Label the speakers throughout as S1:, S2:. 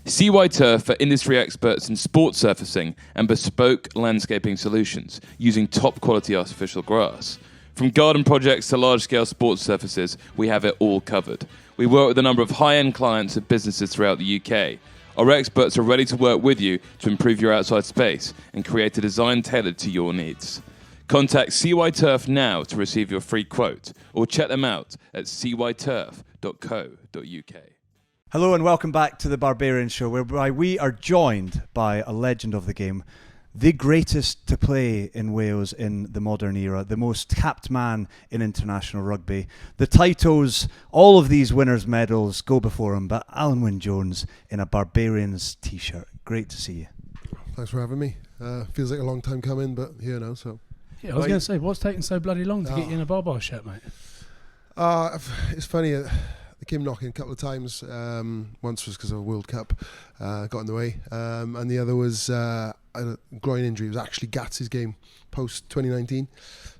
S1: CY Turf for industry experts in sports surfacing and bespoke landscaping solutions using top quality artificial grass. From garden projects to large-scale sports surfaces, we have it all covered. We work with a number of high-end clients and businesses throughout the UK. Our experts are ready to work with you to improve your outside space and create a design tailored to your needs. Contact CY Turf now to receive your free quote, or check them out at cyturf.co.uk.
S2: Hello and welcome back to the Barbarians show, whereby we are joined by a legend of the game, the greatest to play in Wales in the modern era, the most capped man in international rugby. The titles, all of these winners' medals go before him, but Alun Wyn Jones in a Barbarians t-shirt. Great to see you.
S3: Thanks for having me. Feels like a long time coming, but here now, so.
S4: Yeah, I was going to say, what's taking so bloody long to get you in a Barbar shirt, mate?
S3: It's funny, they came knocking a couple of times. Once was because of a World Cup, got in the way. And the other was a groin injury. It was actually Gats's game post-2019.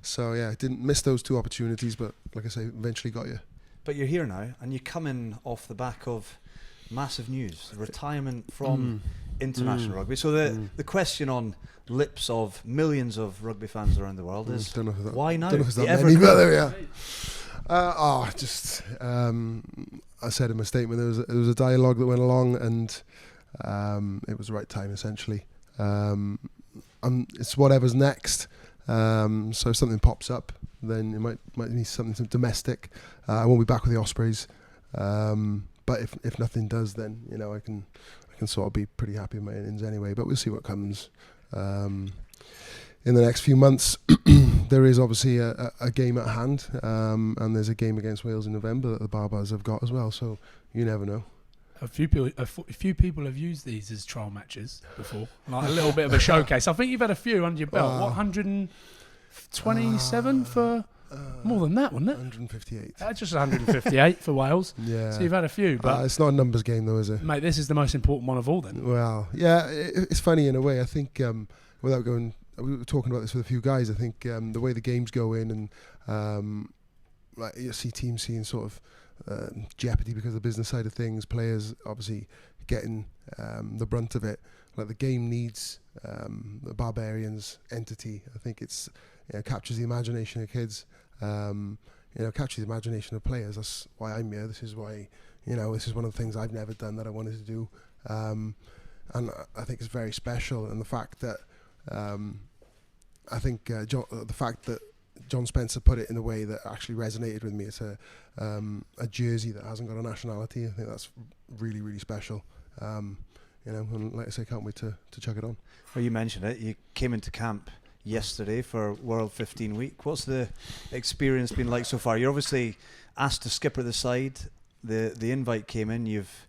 S3: So yeah, I didn't miss those two opportunities, but like I say, eventually got you.
S2: But you're here now, and you're coming off the back of massive news, retirement from international rugby. So the question on lips of millions of rugby fans around the world is, why now?
S3: Don't know if that many, but there we are. I said in my statement, there was a dialogue that went along, and it was the right time, essentially. It's whatever's next. So if something pops up, then it might need something domestic. I won't be back with the Ospreys, but if nothing does, then I can sort of be pretty happy with my innings anyway. But we'll see what comes in the next few months. There is obviously a game at hand, and there's a game against Wales in November that the Barbars have got as well. So you never know.
S4: A few people have used these as trial matches before, like a little bit of a showcase. I think you've had a few under your belt. What, 127 for more than that, wasn't it?
S3: 158.
S4: Just 158 for Wales.
S3: Yeah.
S4: So you've had a few, but
S3: it's not a numbers game though, is it?
S4: Mate, this is the most important one of all then.
S3: Well, yeah, it's funny in a way. I think without going, we were talking about this with a few guys. I think the way the games go in, and like you see teams seeing sort of jeopardy because of the business side of things, players obviously getting the brunt of it. Like the game needs the Barbarians entity. I think it's captures the imagination of kids, captures the imagination of players. That's why I'm here. This is why this is one of the things I've never done that I wanted to do, and I think it's very special. And the fact that the fact that John Spencer put it in a way that actually resonated with me. It's a jersey that hasn't got a nationality. I think that's really, really special. And like I say, can't wait to chuck it on.
S2: Well, you mentioned it. You came into camp yesterday for World 15 Week. What's the experience been like so far? You're obviously asked to skipper the side. The invite came in. You've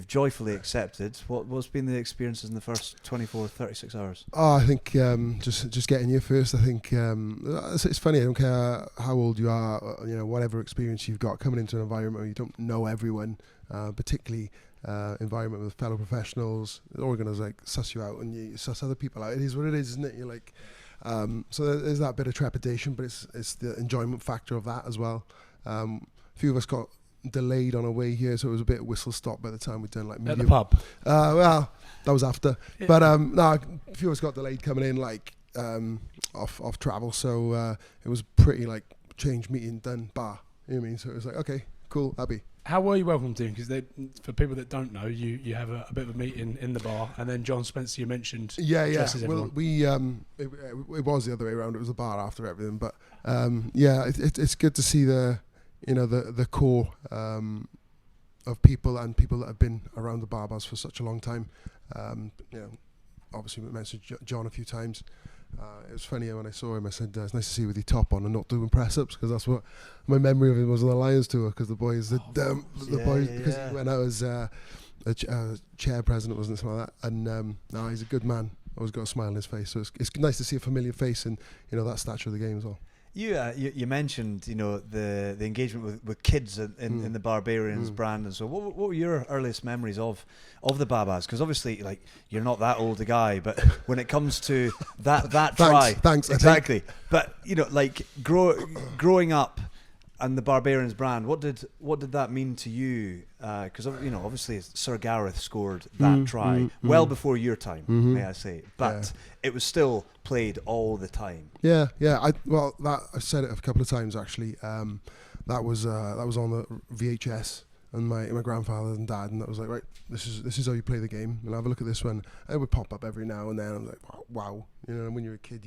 S2: joyfully accepted. What's been the experiences in the first 24, 36 hours?
S3: I think just getting here first. I think it's funny. I don't care how old you are, whatever experience you've got, coming into an environment where you don't know everyone, particularly environment with fellow professionals. They're all going to suss you out, and you suss other people out. It is what it is, isn't it? You're like, so there's that bit of trepidation, but it's the enjoyment factor of that as well. A few of us got delayed on our way here, so it was a bit whistle stop by the time we'd done medium.
S4: At the pub.
S3: Well, that was after.
S4: Yeah.
S3: But a few of us got delayed coming in, off travel. So it was pretty change meeting done bar. You know what I mean? So it was okay, cool, happy.
S4: How were you welcomed in? Because for people that don't know, you have a bit of a meeting in the bar, and then John Spencer, you mentioned. Yeah.
S3: Well, we it was the other way around. It was a bar after everything, but it's good to see the core of people and people that have been around the Barbars for such a long time. Obviously we mentioned John a few times. It was funny when I saw him. I said, "It's nice to see you with your top on and not doing press ups," because that's what my memory of him was on the Lions tour. Because the boys, because he went out as a chair president, wasn't something like that. And no, he's a good man. Always got a smile on his face. So it's nice to see a familiar face and that stature of the game as well.
S2: You mentioned the engagement with kids in the Barbarians brand, and so what were your earliest memories of the Barbars? Because obviously you're not that old a guy, but when it comes to that try,
S3: thanks
S2: exactly. But growing up and the Barbarians brand, what did that mean to you? Because obviously Sir Gareth scored that try well before your time, may I say, but it was still played all the time.
S3: Yeah. I've said it a couple of times actually. That was on the VHS, and my grandfather and dad, and that was like, right, this is how you play the game. And have a look at this one. It would pop up every now and then. I'm like, wow, and when you're a kid,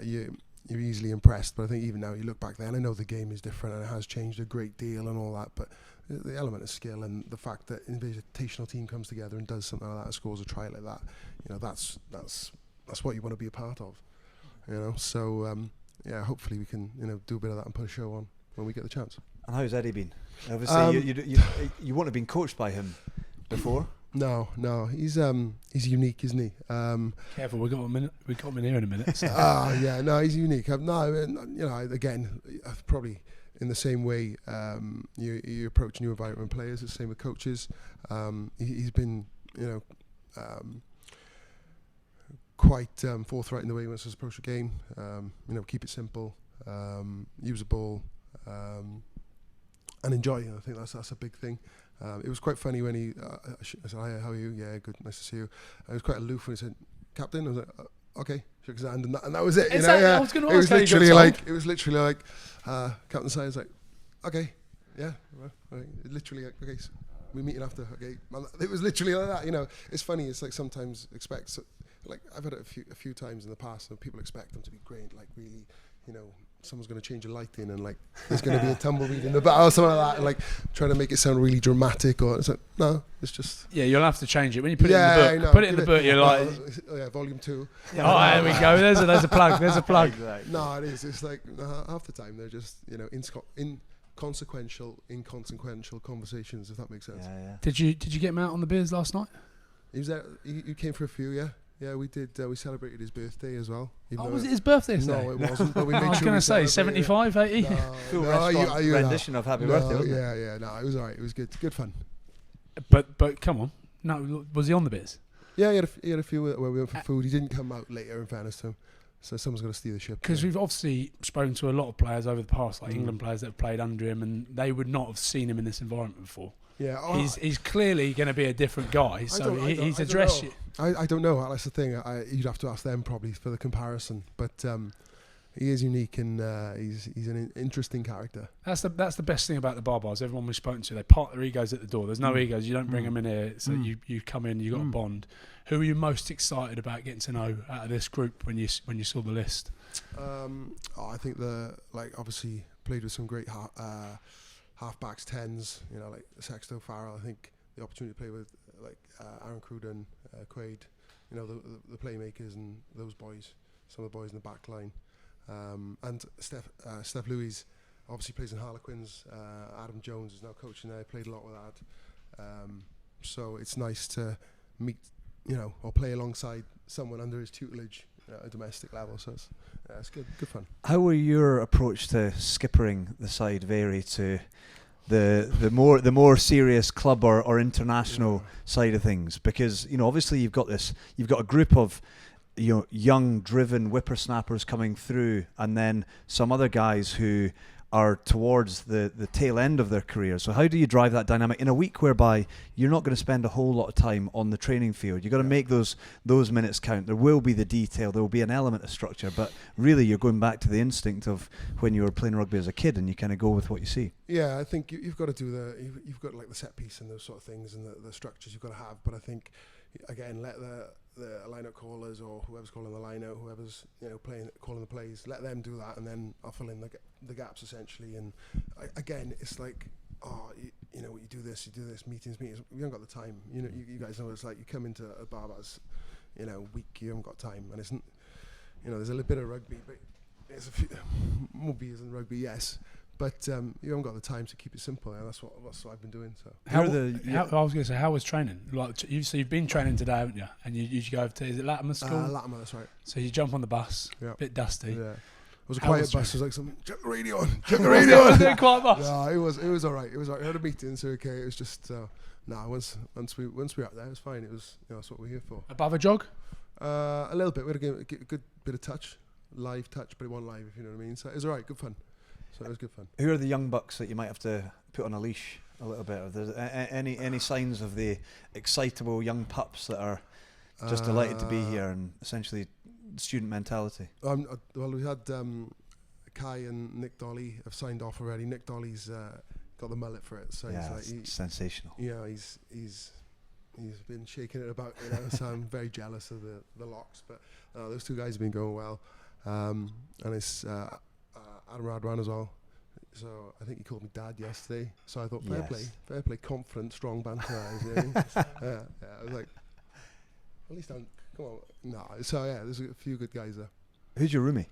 S3: you're easily impressed. But I think even now, you look back then, I know the game is different and it has changed a great deal and all that. But the element of skill and the fact that an invitational team comes together and does something like that and scores a try like that, that's what you want to be a part of. So hopefully we can do a bit of that and put a show on when we get the chance.
S2: And how's Eddie been? Obviously, you wouldn't have been coached by him before.
S3: No, he's unique, isn't he?
S4: Careful, we got him in here in a minute. So.
S3: He's unique. Again, probably in the same way you approach new environment players, it's the same with coaches. He's been, quite forthright in the way he wants to approach the game. Keep it simple, use the ball, and enjoy. I think that's a big thing. It was quite funny when he I said, "Hi, how are you? Yeah, good, nice to see you." I was quite aloof when he said, "Captain." I was like, "Okay," shook his hand, and that was it.
S4: I was going to ask
S3: it was literally like Captain Simon's like, "Okay, yeah," literally like, "Okay, so we're meeting after." Okay, it was literally like that. It's funny. It's like sometimes expect. Like I've had it a few times in the past, and people expect them to be great, like really, someone's going to change a light in, and like there's going to be a tumbleweed in the back or something like that, and like trying to make it sound really dramatic, or it's like no, it's just
S4: you'll have to change it when you put it in the book. Put it in the book. You're like,
S3: volume 2.
S4: There we go. There's a plug. There's a plug.
S2: Exactly.
S3: No, it is. It's like half the time they're just inconsequential conversations, if that makes sense.
S2: Yeah.
S4: Did you get him out on the beers last night?
S3: He was there. He came for a few. Yeah, we did. We celebrated his birthday as well.
S4: Was it his birthday today?
S3: No, it wasn't. But we made
S4: I was going to say 75, 80.
S2: Full rendition of Happy Birthday. Wasn't it?
S3: Yeah. No, it was alright. It was good fun.
S4: But come on, no, was he on the beers?
S3: Yeah, he had a few where we went for food. He didn't come out later, in fairness to him. So someone's got to steer the ship.
S4: Because we've obviously spoken to a lot of players over the past, like England players that have played under him, and they would not have seen him in this environment before. Yeah, he's clearly going to be a different guy. So he's addressed you.
S3: I don't know. That's the thing. You'd have to ask them probably for the comparison. But he is unique, and he's an interesting character.
S4: That's the best thing about the Barbars. Everyone we've spoken to, they park their egos at the door. There's no egos. You don't bring them in here. So you come in, you got a bond. Who are you most excited about getting to know out of this group when you saw the list?
S3: I think obviously played with some great halfbacks, 10s. Like Sexto, Farrell. I think the opportunity to play with Aaron Cruden, Quaid. The playmakers and those boys. Some of the boys in the back line. And Steph Louis obviously plays in Harlequins. Adam Jones is now coaching there. I played a lot with that. So it's nice to meet, or play alongside someone under his tutelage at a domestic level. So it's good fun.
S2: How will your approach to skippering the side vary to the more serious club or international side of things? Because obviously you've got a group of young, driven whippersnappers coming through, and then some other guys who are towards the tail end of their career. So how do you drive that dynamic in a week whereby you're not going to spend a whole lot of time on the training field? You've got to make those minutes count. There will be the detail, there will be an element of structure, but really you're going back to the instinct of when you were playing rugby as a kid, and you kind of go with what you see.
S3: Yeah, I think you've got to do you've got like the set piece and those sort of things, and the structures you've got to have. But I think again, let the line-out callers or whoever's calling the line-out, whoever's calling the plays, let them do that, and then I'll fill in the gaps essentially. And again, it's like, you do this, meetings. We haven't got the time. You guys know what it's like. You come into a Barbars, week, you haven't got time, and it's there's a little bit of rugby, but there's a few more beers than rugby, yes. But you haven't got the time to keep it simple, and that's what I've been doing. So
S4: I was going to say, how was training? You've been training today, haven't you? And you go over to, is it Latimer School?
S3: Latimer, that's right.
S4: So you jump on the bus, bit dusty.
S3: Yeah, it was a quiet bus. It was like something. Chuck the radio on. Chuck the radio on.
S4: A quiet bus.
S3: No, it was all right. It was all right. I had a meeting, so okay. It was just once we were out there, it was fine. It was that's what we're here for.
S4: Above a jog?
S3: A little bit. We had a good bit of touch, live touch, but it wasn't live, if you know what I mean. So it was all right. Good fun. So it was good fun.
S2: Who are the young bucks that you might have to put on a leash a little bit? Are there any signs of the excitable young pups that are just delighted to be here and essentially student mentality?
S3: Well, we had Kai and Nick Dolly have signed off already. Nick Dolly's got the mullet for it, so he's
S2: sensational.
S3: Yeah, he's been shaking it about, so I'm very jealous of the locks. But those two guys have been going well, and it's Adam Radwan as well. So I think he called me dad yesterday. So I thought fair play, confident, strong banter. I was like, at least I'm. Come on, no. So there's a few good guys there.
S2: Who's your roomie?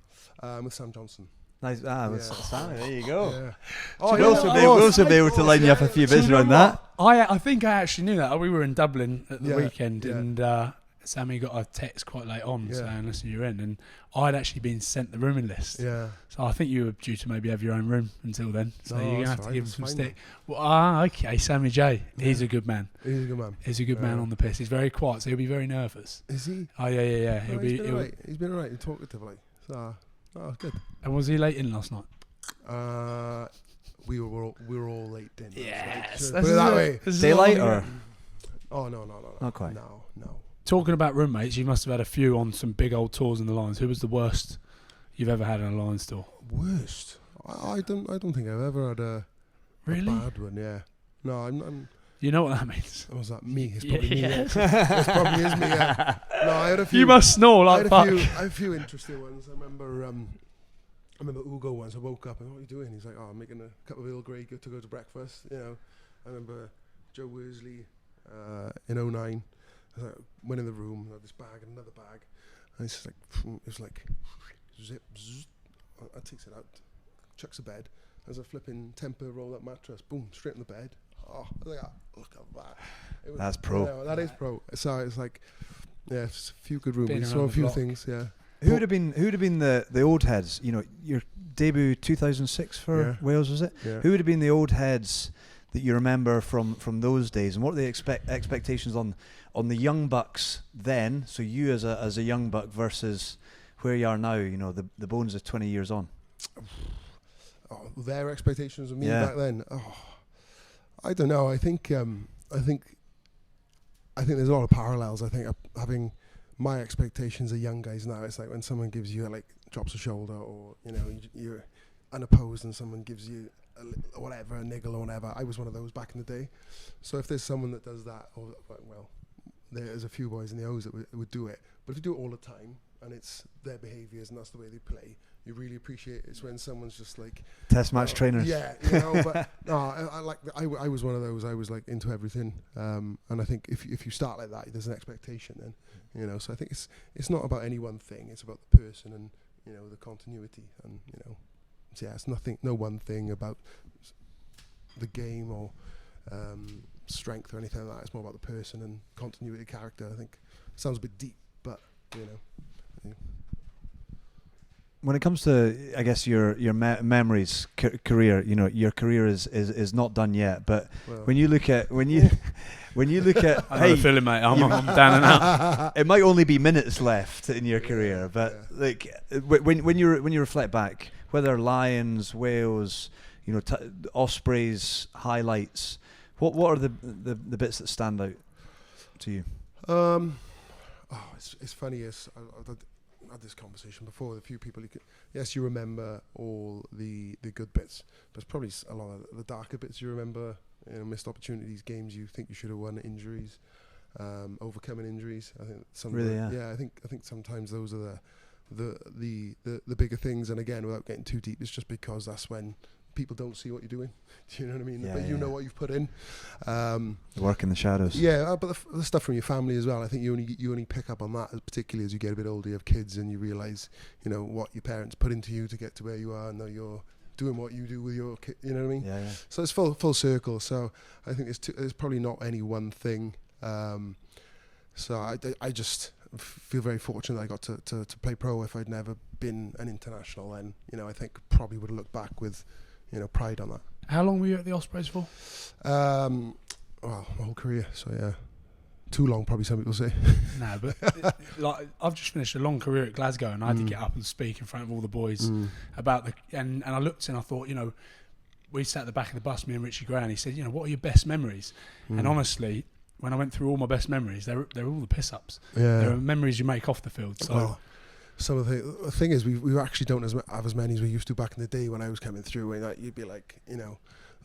S3: With Sam Johnson.
S2: Nice. With Sammy. There you go.
S3: Yeah.
S2: We'll also be able to line you up a few bits around that.
S4: I think I actually knew that. We were in Dublin at the weekend, and Sammy got a text quite late on saying, "Listen, you're in," and I'd actually been sent the rooming list. Yeah. So I think you were due to maybe have your own room until then. So you're gonna have to give him some stick. Well, okay, Sammy J. He's a good man.
S3: He's a good man.
S4: He's a good man on the piss. He's very quiet, so he'll be very nervous.
S3: Is he?
S4: Oh yeah.
S3: He's been alright. He's talkative, like. So, good.
S4: And was he late in last night?
S3: We were all late in.
S4: Yes.
S3: Put it that way.
S2: Daylight or?
S3: Oh no.
S2: Not quite.
S3: No.
S4: Talking about roommates, you must have had a few on some big old tours in the Lions. Who was the worst you've ever had in a Lions tour?
S3: Worst? I don't think I've ever had a bad one. Yeah. No, I'm.
S4: You know what that means?
S3: Was that me? It's probably me. It probably is me. Yeah. No, I had a few.
S4: You must snore like fuck.
S3: I had a few interesting ones. I remember Ugo once. I woke up and what are you doing? He's like, I'm making a cup of Earl Grey to go to breakfast. I remember Joe Worsley in 2009. I went in the room, had this bag and another bag, and it's like it was like zip. I takes it out, chucks a bed. There's a flipping temper roll up mattress. Boom, straight in the bed. Oh, I was like, look at that.
S2: That's pro.
S3: That is pro. So it's like, it's a few good roomies, so a few things. Yeah.
S2: Who would have been the old heads? Your debut 2006 for Wales, was it? Yeah. Who would have been the old heads that you remember from those days, and what are the expectations on the young bucks then? So you as a young buck versus where you are now. The bones of 20 years on.
S3: Their expectations of me back then. I don't know. I think there's a lot of parallels. I think having my expectations of young guys now, it's like when someone gives you drops a shoulder, or you're unopposed and someone gives you a niggle or whatever. I was one of those back in the day. So if there's someone that does that, there's a few boys in the O's that would do it. But if you do it all the time and it's their behaviours and that's the way they play, you really appreciate it. It's when someone's just like
S2: test match trainers.
S3: Yeah, but no, I was one of those. I was like into everything, and I think if you start like that, there's an expectation then, So I think it's not about any one thing. It's about the person and the continuity and it's no one thing about the game or strength or anything like that. It's more about the person and continuity of character. I think it sounds a bit deep, but
S2: When it comes to, I guess, your memories, career, your career is not done yet. But when you look at
S4: I know the feeling, mate. I'm down and out.
S2: It might only be minutes left in your career, but when you reflect back, whether Lions, Wales, Ospreys, highlights, what are the bits that stand out to you?
S3: It's funny. I've had this conversation before with a few people. You remember all the good bits, but it's probably a lot of the darker bits you remember. Missed opportunities, games you think you should have won, injuries, overcoming injuries. I think I think sometimes those are the bigger things. And again, without getting too deep, it's just because that's when people don't see what you're doing. Do you know what I mean? But you know what you've put in.
S2: The work in the shadows.
S3: Yeah, but the stuff from your family as well. I think you only pick up on that, particularly as you get a bit older. You have kids, and you realise, what your parents put into you to get to where you are, and now you're doing what you do with your kid. You know what I mean? Yeah. So it's full circle. So I think there's probably not any one thing. So I just feel very fortunate that I got to play pro. If I'd never been an international, then I think probably would have looked back with pride on that.
S4: How long were you at the Ospreys for?
S3: My whole career. So too long, probably some people say.
S4: No, but like I've just finished a long career at Glasgow, and I had to get up and speak in front of all the boys about and I looked and I thought, we sat at the back of the bus, me and Richie Gray, and he said, what are your best memories? And honestly, when I went through all my best memories, they're all the piss-ups.
S3: Yeah.
S4: They're memories you make off the field. So.
S3: Well, some of the thing is, we actually don't have as many as we used to back in the day when I was coming through. And you'd be like,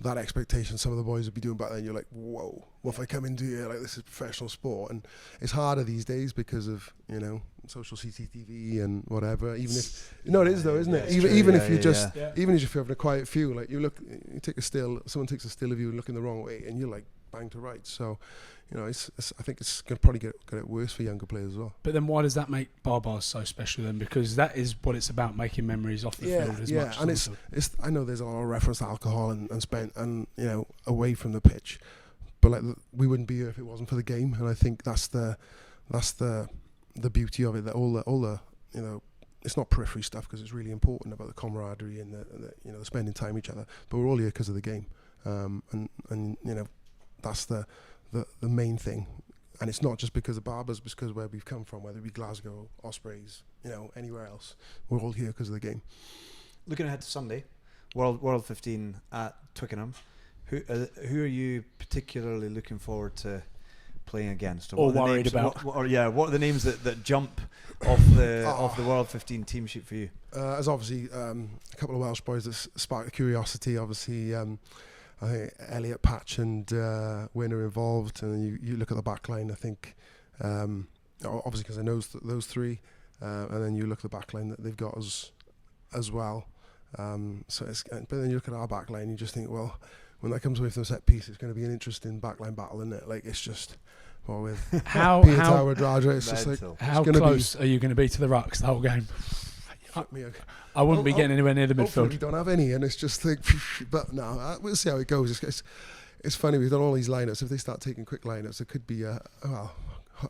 S3: that expectation some of the boys would be doing back then. You're like, whoa, what if I come into here like this is professional sport? And it's harder these days because of social CCTV and whatever. Even if it is though, isn't it? Even if you're having a quiet few, like you take a still, someone takes a still of you looking the wrong way, and you're like bang to rights. So. I think it's going to probably get it worse for younger players as well.
S4: But then why does that make Barbars so special then? Because that is what it's about, making memories off the field as much.
S3: And it's I know there's a lot of reference to alcohol and spent and away from the pitch, but like we wouldn't be here if it wasn't for the game. And I think that's the beauty of it. That all the it's not periphery stuff, because it's really important about the camaraderie and the spending time with each other. But we're all here because of the game, and that's the main thing. And it's not just because of Barbers, because where we've come from, whether it be Glasgow, Ospreys, anywhere else, we're all here because of the game.
S2: Looking ahead to Sunday, World 15 at Twickenham, who are you particularly looking forward to playing against,
S4: or worried about?
S2: What are the names that jump off the World 15 team sheet for you?
S3: There's obviously a couple of Welsh boys that spark the curiosity. Obviously, I think Elliot, Patch and Wyn are involved, and you look at the back line, I think, obviously because I know those three, and then you look at the back line that they've got as well. But then you look at our back line, you just think, well, when that comes away from the set piece, it's going to be an interesting backline battle, isn't it? Like, it's just, with
S4: how
S3: it's just like,
S4: how close are you going to be to the rucks the whole game? I wouldn't be getting anywhere near the midfield.
S3: We don't have any, and it's just like, but no, we'll see how it goes. It's funny, we've done all these lineups. If they start taking quick lineups, it could be a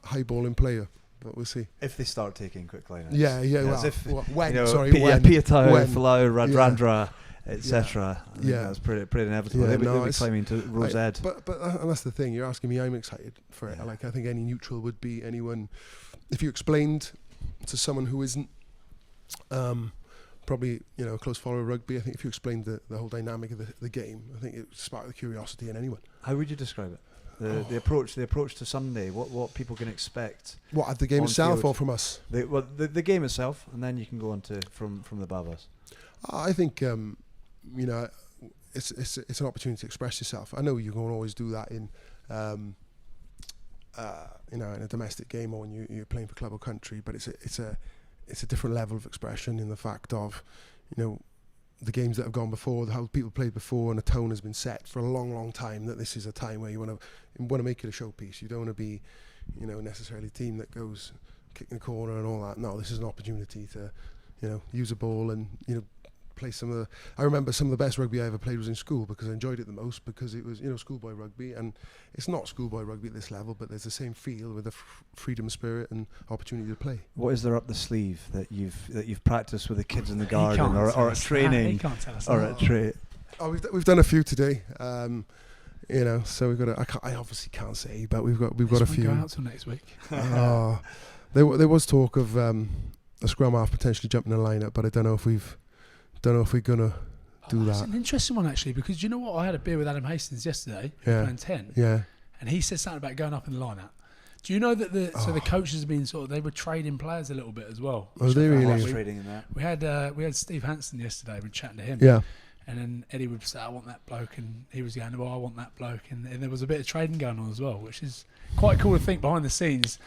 S3: high balling player, but we'll see.
S2: If they start taking quick lineups.
S3: Yeah. When?
S2: Piatai, Folau, Radradra, etc. That's pretty inevitable. They'll be climbing to Rose Ed.
S3: But and that's the thing. You're asking me. I'm excited for it. Like, I think any neutral would be anyone. If you explained to someone who isn't probably a close follower of rugby, I think if you explained the whole dynamic of the game, I think it would spark the curiosity in anyone.
S2: How would you describe it? The approach to Sunday, what people can expect.
S3: What, at the game itself or from us?
S2: The game itself, and then you can go on to from the Barbers. I
S3: think it's an opportunity to express yourself. I know you can always do that in in a domestic game or when you're playing for club or country, but it's a different level of expression in the fact of, the games that have gone before, how people played before, and a tone has been set for a long, long time that this is a time where you want to make it a showpiece. You don't want to be, necessarily a team that goes kicking the corner and all that. No, this is an opportunity to, use a ball and, play I remember some of the best rugby I ever played was in school, because I enjoyed it the most, because it was, schoolboy rugby, and it's not schoolboy rugby at this level, but there's the same feel with the freedom spirit and opportunity to play.
S2: What is there up the sleeve that you've practiced with the kids in the garden or at training or at training?
S3: Oh, we've done a few today. So we've got I obviously can't say, but we've got a few.
S4: Go out till next week.
S3: There was talk of a scrum half potentially jumping in the lineup, but I don't know if we're gonna do that.
S4: It's an interesting one actually, because you know what? I had a beer with Adam Hastings yesterday, playing 10.
S3: Yeah.
S4: And he said something about going up in the lineup. Do you know that the coaches have been they were trading players a little bit as well?
S3: Oh, they really?
S2: Trading in that.
S4: We had Steve Hansen yesterday. We're chatting to him.
S3: Yeah.
S4: And then Eddie would say, "I want that bloke," and he was going, "Well, I want that bloke," and there was a bit of trading going on as well, which is quite cool to think behind the scenes.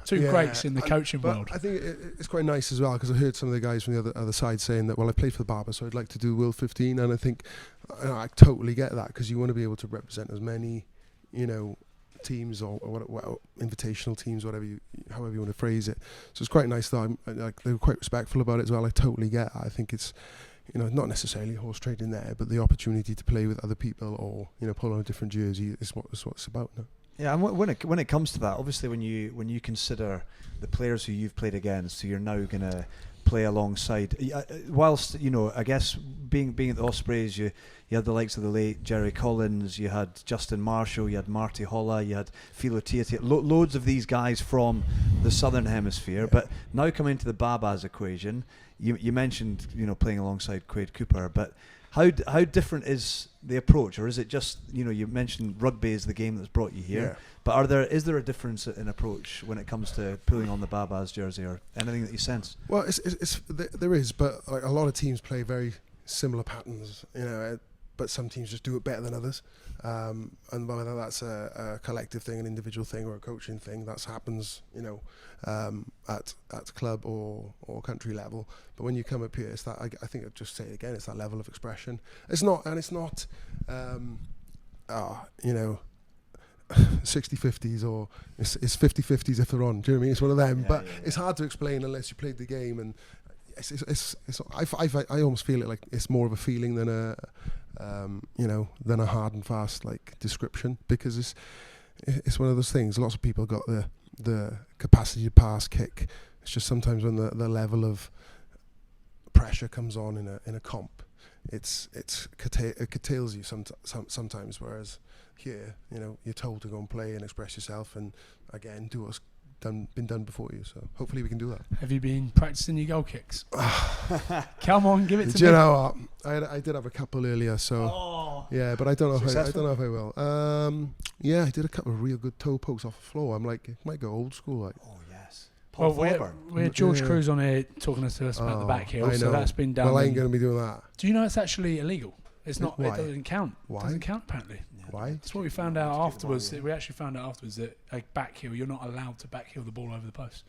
S4: Two greats in the coaching world.
S3: I think it's quite nice as well, because I heard some of the guys from the other side saying that, well, I played for the Barbers, so I'd like to do World 15, and I think I totally get that, because you want to be able to represent as many, teams or invitational teams, however you want to phrase it. So it's quite nice that they were quite respectful about it as well. I totally get that. I think it's not necessarily horse trading there, but the opportunity to play with other people or pull on a different jersey is what it's about now.
S2: Yeah, and when it comes to that, obviously when you consider the players who you've played against, who you're now going to play alongside. Whilst I guess being at the Ospreys, you had the likes of the late Jerry Collins, you had Justin Marshall, you had Marty Holla, you had Philo Tiatia, loads of these guys from the Southern Hemisphere. But now coming to the Babas equation, you mentioned playing alongside Quade Cooper, but how different is the approach, or is it just you mentioned rugby is the game that's brought you here, but is there a difference in approach when it comes to pulling on the Babas jersey, or anything that you sense?
S3: Well, there is, but like, a lot of teams play very similar patterns, but some teams just do it better than others, and whether that's a collective thing, an individual thing, or a coaching thing, that happens at club or country level. But when you come up here, it's that, I think I'd just say it again, it's that level of expression. It's not 60-50s, or it's 50-50s if they're on. Do you know what I mean? It's one of them. But it's hard to explain unless you played the game, and I almost feel it like it's more of a feeling than a hard and fast like description, because it's one of those things. Lots of people got the capacity to pass, kick. It's just sometimes when the level of pressure comes on in a comp, it curtails you sometimes. Whereas here, you're told to go and play and express yourself, and again do what's been done before you. So hopefully we can do that.
S4: Have you been practicing your goal kicks? Come on, give it to me.
S3: Do you know what? I did have a couple earlier, so yeah, but I don't know if I will. I did a couple of real good toe pokes off the floor. I'm like, it might go old school. Like,
S2: oh yes.
S4: Well, we had George Cruz on here talking to us about the back heel, so that's been done.
S3: Well, I ain't going to be doing that.
S4: Do you know it's actually illegal? It's not.
S3: Why?
S4: It doesn't count.
S3: Why?
S4: It doesn't count apparently.
S3: Why?
S4: That's what we found out afterwards. We actually found out afterwards that a back heel, you're not allowed to back heel the ball over the post.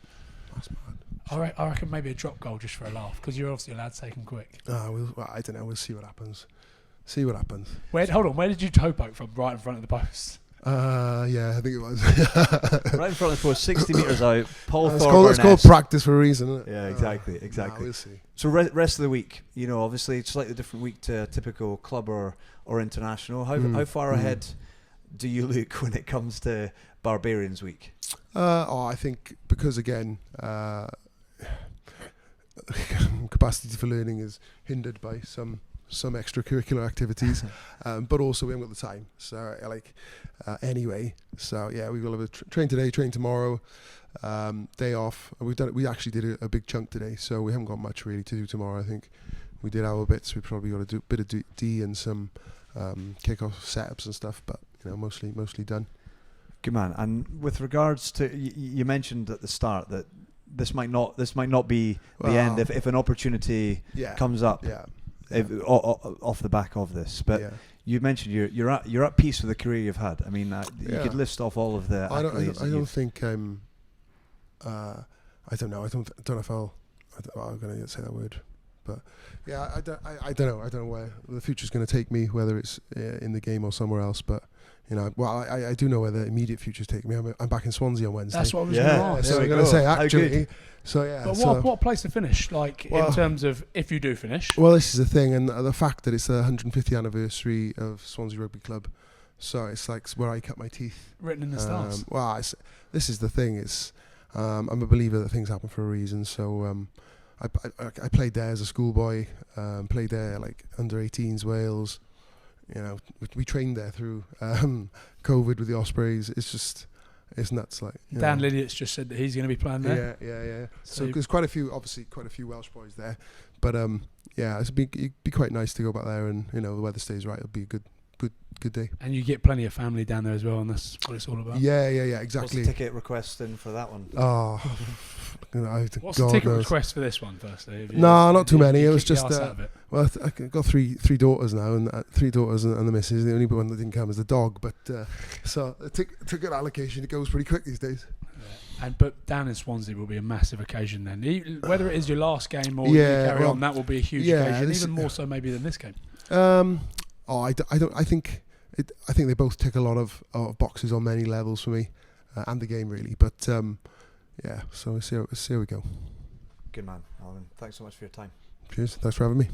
S3: That's mad.
S4: I reckon maybe a drop goal just for a laugh, because you're obviously allowed to take them quick.
S3: I don't know. We'll see what happens.
S4: Hold on. Where did you toe poke from? Right in front of the post.
S3: I think it was.
S2: Right in front of the post, 60 metres out.
S3: It's called practice for a reason, isn't it?
S2: Yeah, exactly.
S3: We'll see.
S2: So rest of the week, obviously it's slightly different week to a typical club or international. How far ahead do you look when it comes to Barbarians week?
S3: I think because again, capacity for learning is hindered by some extracurricular activities, but also we haven't got the time. So anyway, so yeah, we will have a train today, train tomorrow, day off. We actually did a big chunk today, so we haven't got much really to do tomorrow. I think we did our bits. We probably got to do a bit of D and some kick-off setups and stuff, but mostly done.
S2: Good man. And with regards to you mentioned at the start that this might not be the end if an opportunity comes up.
S3: Yeah.
S2: Off the back of this, but you mentioned you're at peace with the career you've had. I mean, you could list off all of the accolades.
S3: I don't think I'm. I don't know. I don't know if I'm going to say that word, but yeah, I don't know. I don't know where the future's going to take me, whether it's in the game or somewhere else. But I do know where the immediate future's taking me. I'm back in Swansea on Wednesday.
S4: That's what I was going to ask.
S3: So I'm going to say actually. So yeah.
S4: But what place to finish? In terms of if you do finish.
S3: Well, this is the thing, and the fact that it's the 150th anniversary of Swansea Rugby Club, so it's like where I cut my teeth.
S4: Written in the stars.
S3: This is the thing. It's I'm a believer that things happen for a reason. So I played there as a schoolboy. Played there like under 18s Wales. We trained there through COVID with the Ospreys. It's nuts.
S4: Dan Lydiot's just said that he's going to be playing there.
S3: Yeah. So there's quite a few Welsh boys there, but it'd be quite nice to go back there, and the weather stays right. It'll be a good day.
S4: And you get plenty of family down there as well, and that's what it's all about.
S3: Yeah, exactly.
S2: What's the ticket request in for that one?
S3: Oh,
S4: what's the ticket request for this one, firstly?
S3: No, not too many. It was just
S4: well,
S3: I've got three daughters now, and three daughters and the missus. The only one that didn't come is the dog, but so the ticket allocation, it goes pretty quick these days.
S4: But down in Swansea will be a massive occasion then. Whether it is your last game or you carry on, that will be a huge occasion, even more so maybe than this game.
S3: I think they both tick a lot of boxes on many levels for me, and the game really. But so we'll see how we go.
S2: Good man, Alun. Thanks so much for your time.
S3: Cheers. Thanks for having me.